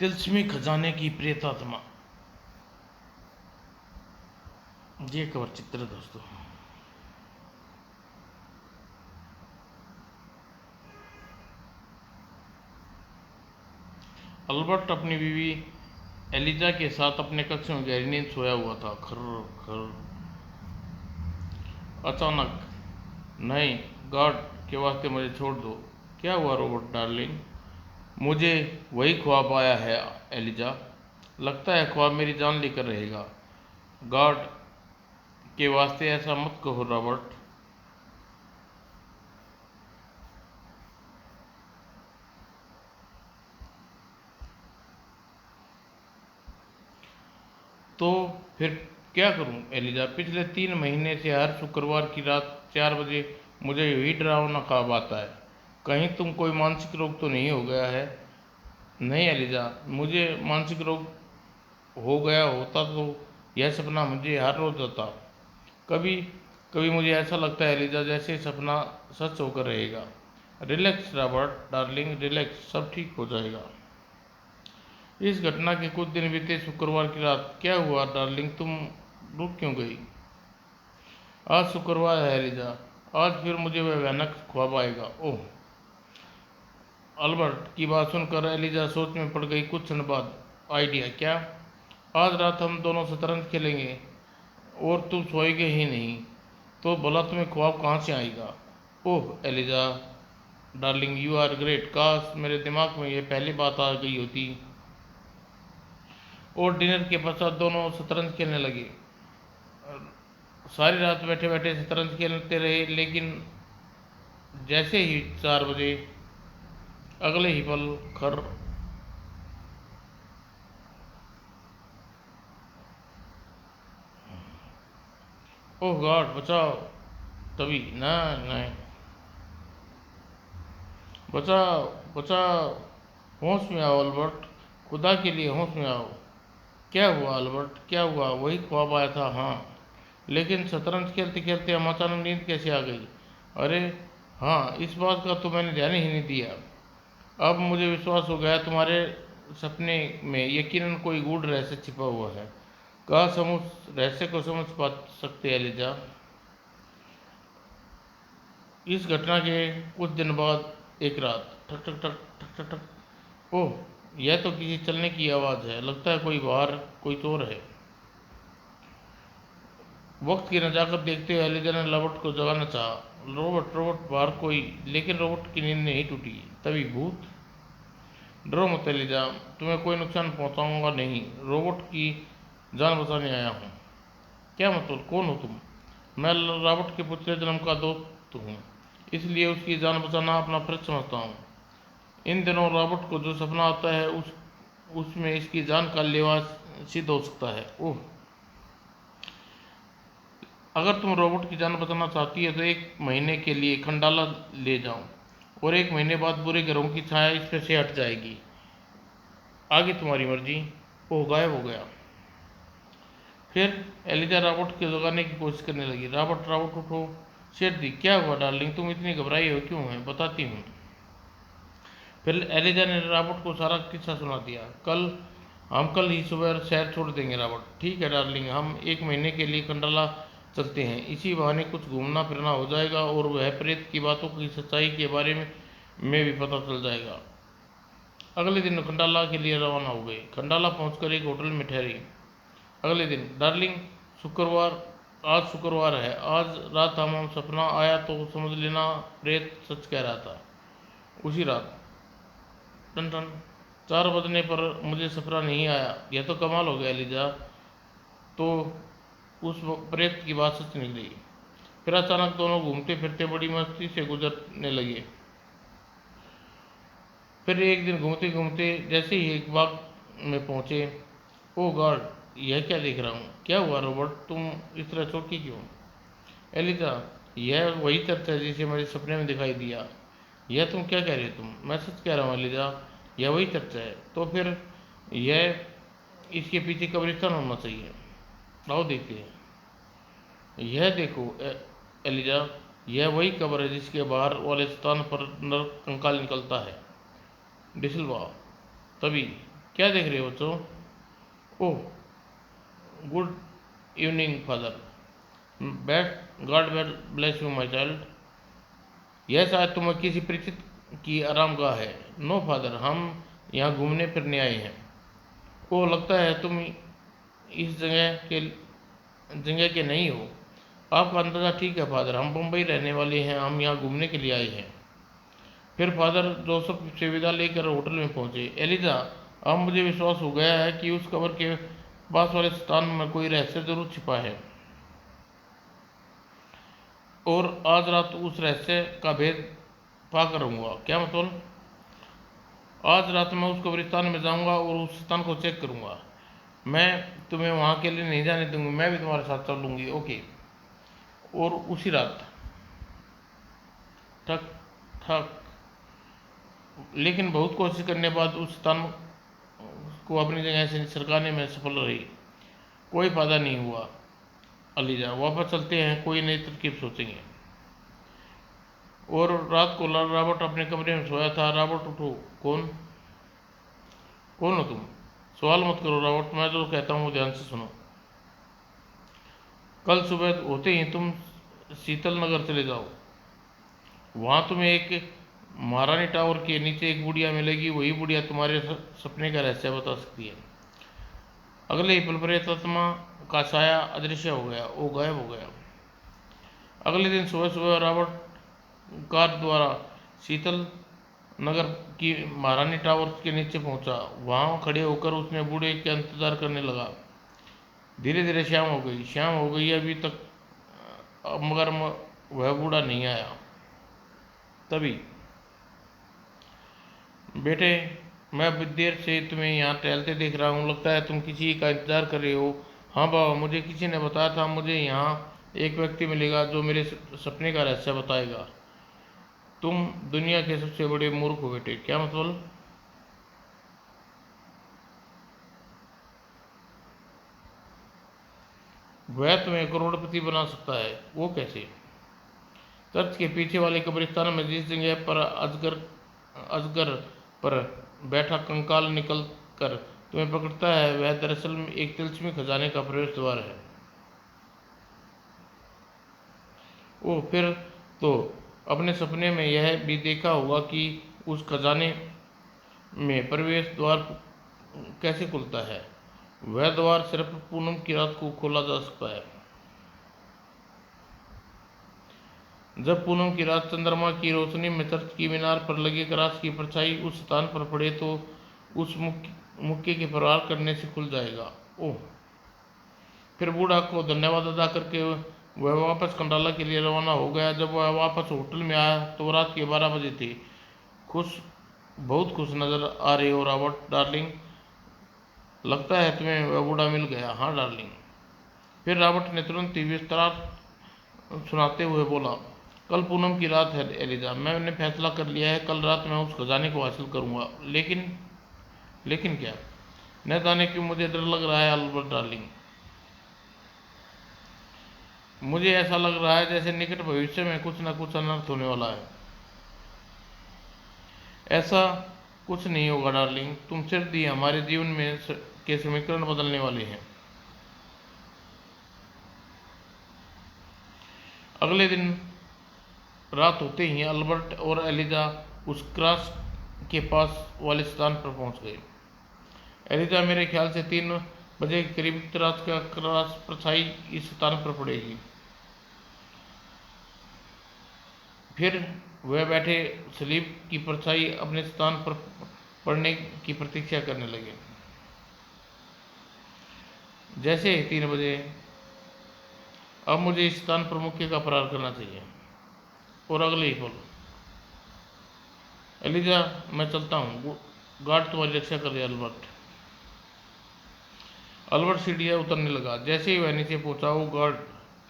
तिलस्मी खजाने की प्रेतात्मा। ये कवर चित्र है दोस्तों। अल्बर्ट अपनी बीवी एलिजा के साथ अपने कक्ष में गहरी नींद सोया हुआ था। खर्र खर्र। अचानक, नहीं, गॉड के वास्ते मुझे छोड़ दो। क्या हुआ रॉबर्ट डार्लिंग? मुझे वही ख्वाब आया है एलिजा। लगता है ख्वाब मेरी जान लेकर रहेगा। गॉड के वास्ते ऐसा मत कहो रॉबर्ट। तो फिर क्या करूं एलिजा? पिछले 3 महीने से हर शुक्रवार की रात 4 बजे मुझे यही डरावना ख्वाब आता है। कहीं तुम कोई मानसिक रोग तो नहीं हो गया है? नहीं एलिजा, मुझे मानसिक रोग हो गया होता तो यह सपना मुझे हर रोज आता। कभी कभी मुझे ऐसा लगता है एलिजा जैसे सपना सच होकर रहेगा। रिलैक्स रॉबर्ट डार्लिंग, रिलैक्स, सब ठीक हो जाएगा। इस घटना के कुछ दिन बीते। शुक्रवार की रात। क्या हुआ डार्लिंग, तुम रुक क्यों गई? आज शुक्रवार है एलिजा। आज फिर मुझे वह भयानक ख्वाब आएगा। ओह! अल्बर्ट की बात सुनकर एलिजा सोच में पड़ गई। कुछ क्षण बाद, आइडिया क्या? आज रात हम दोनों शतरंज खेलेंगे और तुम सोएगे ही नहीं। तो भला तुम्हें ख्वाब कहाँ से आएगा? Oh Eliza darling, you are great. काश मेरे दिमाग में यह पहली बात आ गई होती। और डिनर के पश्चात दोनों शतरंज खेलने लगे। सारी रात बैठे बैठे शतरंज खेलते रहे, लेकिन जैसे ही 4 बजे, अगले ही पल खर। ओह गॉड, बचाओ! तभी, ना, नहीं, बचाओ, बचाओ! होश में आओ अल्बर्ट, खुदा के लिए होश में आओ। क्या हुआ अल्बर्ट, क्या हुआ? वही ख्वाब आया था, हाँ। लेकिन शतरंज खेलते खेलते हम अचानक नींद कैसे आ गई? अरे हाँ, इस बात का तो मैंने ध्यान ही नहीं दिया। अब मुझे विश्वास हो गया, तुम्हारे सपने में यकीनन कोई गूढ़ रहस्य छिपा हुआ है। काश हम उस रहस्य को समझ पा सकते हैं एलिजा। इस घटना के कुछ दिन बाद एक रात, ठक ठक ठक ठक ठक ठक। ओह, यह तो किसी चलने की आवाज़ है। लगता है कोई बाहर, कोई चोर है। वक्त की नज़ाकत देखते हुए एलिजा ने रॉबर्ट को जगाना चाहा। रॉबर्ट, रॉबर्ट, बाहर कोई। लेकिन रॉबर्ट की नींद नहीं टूटी। तभी भूत। डरो मत एलिजा, तुम्हें कोई नुकसान पहुंचाऊंगा नहीं। रॉबर्ट की जान बचाने आया हूँ। क्या मतलब, कौन हो तुम? मैं रॉबर्ट के पिछले जन्म का दोस्त हूँ, इसलिए उसकी जान बचाना अपना फर्ज समझता हूँ। इन दिनों रॉबर्ट को जो सपना आता है उसमें इसकी जान का लेवा सिद्ध हो सकता है। ओह! अगर तुम रॉबर्ट की जान बचाना चाहती है तो 1 महीने के लिए खंडाला ले जाओ, और 1 महीने बाद बुरे ग्रहों की छाया इस पे से हट जाएगी। आगे तुम्हारी मर्जी। ओह, गायब हो गया। फिर एलिजा रॉबर्ट को जगाने की कोशिश करने लगी। रॉबर्ट, रॉबर्ट उठो। शेर दी, क्या हुआ डार्लिंग, तुम इतनी घबराई हो क्यों है? बताती हूँ। फिर एलिजा ने रॉबर्ट को सारा किस्सा सुना दिया। हम कल ही सुबह शहर छोड़ देंगे रॉबर्ट। ठीक है डार्लिंग, हम 1 महीने के लिए खंडाला चलते हैं। इसी बहाने कुछ घूमना फिरना हो जाएगा और वह प्रेत की बातों की सच्चाई के बारे में भी पता चल जाएगा। अगले दिन खंडाला के लिए रवाना हो गए। खंडाला पहुंचकर एक होटल में ठहरे। अगले दिन, डार्लिंग, शुक्रवार, आज शुक्रवार है। आज रात हम सपना आया तो समझ लेना प्रेत सच कह रहा था। उसी रात, टन टन, 4 बजने पर मुझे सपना नहीं आया। यह तो कमाल हो गया एलिजा। तो उस प्रेत की बात सच निकली। फिर अचानक दोनों घूमते फिरते बड़ी मस्ती से गुजरने लगे। फिर एक दिन घूमते घूमते जैसे ही एक बाग में पहुंचे। ओ गॉड, यह क्या देख रहा हूँ? क्या हुआ रॉबर्ट, तुम इस तरह चौंकी क्यों? एलिजा, यह वही चर्चा है जिसे मुझे सपने में दिखाई दिया। यह तुम क्या कह रहे हो? मैं सच कह रहा हूँ एलिजा, यह वही चर्चा है। तो फिर यह इसके पीछे कब्रिस्तान होना चाहिए। आओ देखते हैं। यह देखो एलिजा, यह वही कब्र है जिसके बाहर वाले स्थान पर नर कंकाल निकलता है। डिसलवा। तभी, क्या देख रहे हो बच्चों? Oh, good evening father. Best God bless you my child. यह शायद तुम्हें किसी परिचित की आरामगाह है। नो फादर, हम यहाँ घूमने फिरने आए हैं। ओह, लगता है तुम इस जगह के नहीं हो। आपका अंदाज़ा ठीक है फादर, हम मुंबई रहने वाले हैं, हम यहाँ घूमने के लिए आए हैं। फिर फादर जोसेफ से विदा लेकर होटल में पहुंचे। एलिजा, अब मुझे विश्वास हो गया है कि उस कब्र के पास वाले स्थान में कोई रहस्य जरूर छिपा है, और आज रात उस रहस्य का भेद पाकर रहूंगा। क्या मतलब? आज रात मैं उस कब्रिस्तान में जाऊंगा और उस स्थान को चेक करूंगा। मैं तुम्हें वहां के लिए नहीं जाने दूंगी, मैं भी तुम्हारे साथ चलूंगी। ओके। और उसी रात ठक ठक, लेकिन बहुत कोशिश करने बाद उस स्थान को अपनी जगह से सरकाने में सफल रही। कोई फायदा नहीं हुआ। अलीजा, वापस चलते हैं, कोई नई तरकीब सोचेंगे। और रात को रॉबर्ट अपने कमरे में सोया था। रॉबर्ट उठो। कौन? कौन हो तुम? सवाल मत करो रॉबर्ट, मैं जो कहता हूँ ध्यान से सुनो। कल सुबह होते ही तुम शीतल नगर चले जाओ। वहाँ तुम्हें एक महारानी टावर के नीचे एक बुढ़िया मिलेगी। वही बुढ़िया तुम्हारे सपने का रहस्य बता सकती है। अगले ही पल प्रेतात्मा का साया अदृश्य हो गया, वो गायब हो गया। अगले दिन सुबह सुबह रॉबर्ट कार द्वारा शीतल नगर की महारानी टावर के नीचे पहुंचा। वहां खड़े होकर उसने बूढ़े का इंतजार करने लगा। धीरे धीरे शाम हो गई अभी तक, मगर वह बूढ़ा नहीं आया। तभी, बेटे, मैं देर से तुम्हें यहाँ टहलते देख रहा हूँ, लगता है तुम किसी का इंतजार कर रहे हो। हाँ बाबा, मुझे किसी ने बताया था मुझे यहाँ एक व्यक्ति मिलेगा जो मेरे सपने का रहस्य बताएगा। तुम दुनिया के सबसे बड़े मूर्ख हो बेटे। क्या मतलब? वह तुम्हें करोड़पति बना सकता है। वो कैसे? चर्च के पीछे वाले कब्रिस्तान में जिस जगह पर अजगर अजगर पर बैठा कंकाल निकल कर तुम्हें पकड़ता है, वह दरअसल में एक तिलस्मी खजाने का प्रवेश द्वार है। ओह, फिर तो अपने सपने में यह भी देखा होगा कि उस खजाने में प्रवेश द्वार कैसे खुलता है। वह द्वार सिर्फ पूनम की रात को खोला जा सकता है, जब पूनम की रात चंद्रमा की रोशनी में चर्च की मीनार पर लगे क्रॉस की परछाई उस स्थान पर पड़े तो उस मुक्के के प्रहार करने से खुल जाएगा। ओह। फिर बूढ़ा को धन्यवाद अदा करके वह वापस कंडाला के लिए रवाना हो गया। जब वह वापस होटल में आया तो रात के 12 बजे थे। बहुत खुश नजर आ रहे हो रॉबर्ट डार्लिंग, लगता है तुम्हें वह बूढ़ा मिल गया। हाँ डार्लिंग। फिर रॉबर्ट ने तुरंत ही विस्तार सुनाते हुए बोला, कल पूनम की रात है एलिजा, मैंने फैसला कर लिया है, कल रात मैं उस खजाने को हासिल करूंगा। लेकिन क्या? न जाने क्यों मुझे डर लग रहा है अल्बर्ट डार्लिंग। मुझे ऐसा लग रहा है जैसे निकट भविष्य में कुछ न कुछ अनर्थ होने वाला है। ऐसा कुछ नहीं होगा डार्लिंग, तुम सिर्फ ही हमारे जीवन में के समीकरण बदलने वाले हैं। अगले दिन रात होते ही अल्बर्ट और एलिजा उस क्रॉस के पास वाले स्थान पर पहुंच गए। एलिजा, मेरे ख्याल से 3 बजे के करीब क्रॉस का क्रॉस परछाई इस स्थान पर पड़ेगी। फिर वह बैठे स्लीप की परछाई अपने स्थान पर पड़ने की प्रतीक्षा करने लगे। जैसे 3 बजे, अब मुझे इस स्थान पर मुक्के का प्रहार करना चाहिए। और अगले ही पल, एलिजा मैं चलता हूँ, गार्ड तुम्हारी रक्षा कर रहे अल्बर्ट। अल्बर्ट सीढ़ियाँ उतरने लगा। जैसे ही वह नीचे पहुंचा, वो गार्ड,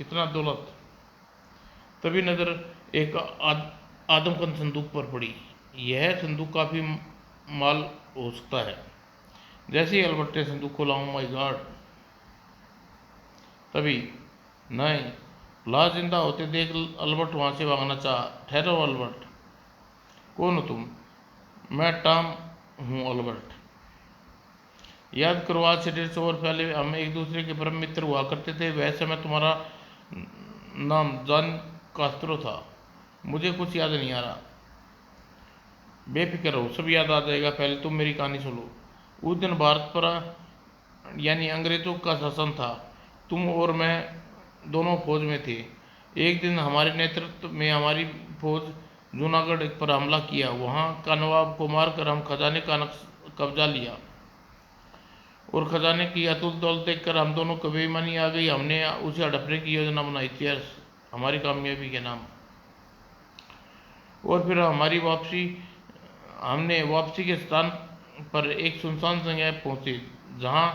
इतना दौलत। तभी नजर एक आदमकंद संदूक पर पड़ी। यह संदूक काफी माल हो सकता है। जैसे ही अल्बर्ट ने संदूक खोला, ओ माय गॉड। तभी, नहीं, लाश जिंदा होते देख अल्बर्ट वहां से भागना चाहा। ठहरो अल्बर्ट। कौन हो तुम? मैं टॉम हूँ अल्बर्ट। याद करो, आज से 150 वर्ष पहले हम एक दूसरे के परम मित्र हुआ करते थे। वह समय तुम्हारा नाम जॉन कास्त्रो था। मुझे कुछ याद नहीं आ रहा। बेफिक्र रहो, सब याद आ जाएगा। पहले तुम मेरी कहानी सुनो। उस दिन भारत पर यानी अंग्रेजों का शासन था। तुम और मैं दोनों फौज में थे। एक दिन हमारे नेतृत्व में हमारी फौज जूनागढ़ पर हमला किया। वहां का नवाब को मारकर हम खजाने का कब्जा लिया और खजाने की अतुल दौलत देखकर हम दोनों को बेईमानी आ गई। हमने उसे हड़पने की योजना बनाई थी हमारी कामयाबी के नाम। और फिर हमने वापसी के स्थान पर एक सुनसान जगह पहुंचे, जहां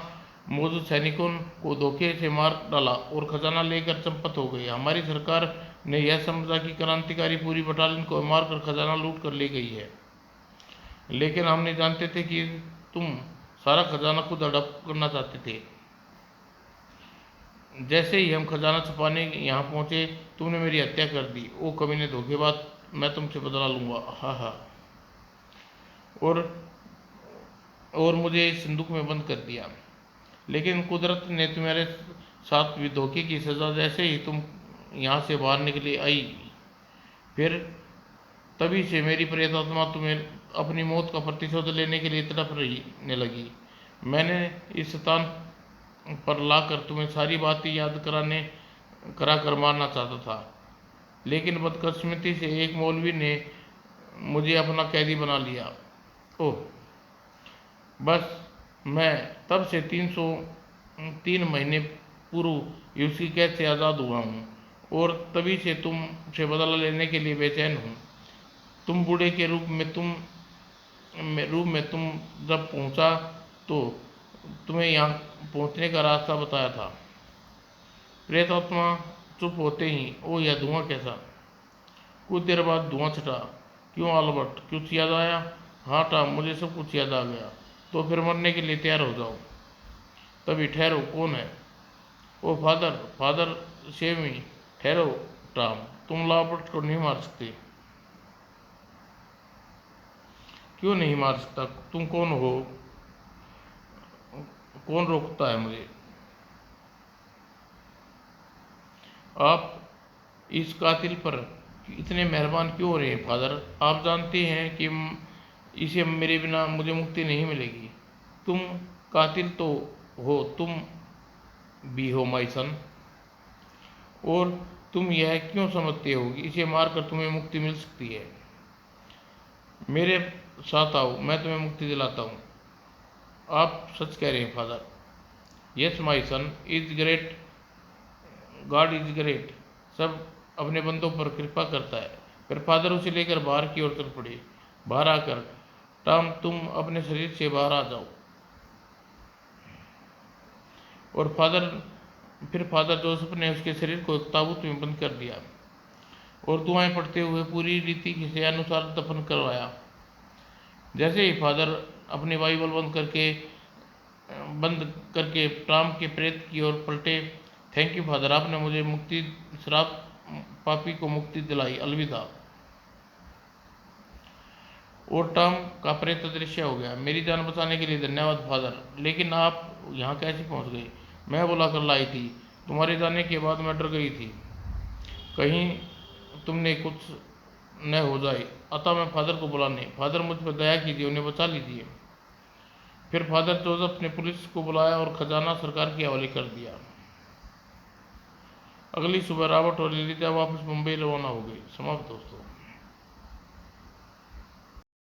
मौजूद सैनिकों को धोखे से मार डाला और खजाना लेकर चंपत हो गए। हमारी सरकार ने यह समझा कि क्रांतिकारी पूरी बटालियन को मारकर खजाना लूट कर ले गई है, लेकिन हम नहीं जानते थे कि तुम सारा खजाना खुद हड़प करना चाहते थे। जैसे ही हम खजाना छुपाने यहाँ पहुंचे, तुमने मेरी हत्या कर दी। ओ कमीने धोखेबाज, मैं तुमसे बदला लूंगा। हा हा। और और मुझे इस संदूक में बंद कर दिया। लेकिन कुदरत ने तुम्हारे साथ भी धोखे की सजा। जैसे ही तुम यहाँ से बाहर निकले आई, फिर तभी से मेरी प्रेत आत्मा तुम्हें अपनी मौत का प्रतिशोध लेने के लिए तड़प रहने लगी। मैंने इस स्थान पर लाकर तुम्हें सारी बातें याद करा कर मारना चाहता था, लेकिन बदकिस्मती से एक मौलवी ने मुझे अपना कैदी बना लिया। ओह, बस मैं तब से 3 महीने पूर्व उसकी कैद से आज़ाद हुआ हूँ और तभी से तुमसे बदला लेने के लिए बेचैन हूँ। तुम बूढ़े के रूप में तुम जब पहुँचा तो तुम्हें यहाँ पहुँचने का रास्ता बताया था। प्रेत आत्मा चुप होते ही, ओ यह धुआं कैसा। कुछ देर बाद धुआं छटा। क्यों आलबर्ट, कुछ याद आया? हाँ टॉम, मुझे सब कुछ याद आ गया। तो फिर मरने के लिए तैयार हो जाओ। तभी ठहरो, कौन है? ओ फादर सेव मी। ठहरो टॉम, तुम रॉबर्ट को नहीं मार सकते। क्यों नहीं मार सकता? तुम कौन हो? कौन रोकता है मुझे? आप इस कातिल पर इतने मेहरबान क्यों हो रहे हैं फादर? आप जानते हैं कि इसे मेरे बिना मुझे मुक्ति नहीं मिलेगी। तुम कातिल तो हो, तुम भी हो माई सन। और तुम यह क्यों समझते हो कि इसे मारकर तुम्हें मुक्ति मिल सकती है? मेरे साथ आओ, मैं तुम्हें मुक्ति दिलाता हूँ। आप सच कह रहे हैं father. Yes my son is great, God is great. सब अपने बंदों पर कृपा करता है। फिर फादर उसे लेकर बाहर की ओर चल पड़े। बाहर आकर, टॉम तुम अपने शरीर से बाहर आ जाओ। और फिर फादर जोसेफ ने उसके शरीर को एक ताबूत में बंद कर दिया और दुआएं पढ़ते हुए पूरी रीति के अनुसार दफन करवाया। जैसे ही फादर अपनी बाइबल बंद करके टॉम के प्रेत की ओर पलटे, थैंक यू फादर, आपने मुझे श्राप पापी को मुक्ति दिलाई। अलविदा। और टॉम का प्रेत अदृश्य हो गया। मेरी जान बचाने के लिए धन्यवाद फादर, लेकिन आप यहाँ कैसे पहुँच गए? मैं बुला कर लाई थी। तुम्हारे जाने के बाद मैं डर गई थी कहीं तुमने कुछ न हो जाए, अतः मैं फादर को बुलाने। फादर मुझ पर दया कीजिए, उन्हें बचा लीजिए। फिर फादर जोसेफ ने पुलिस को बुलाया और खजाना सरकार के हवाले कर दिया। अगली सुबह रॉबर्ट और एलिजा वापस मुंबई रवाना हो गए। समाप्त दोस्तों।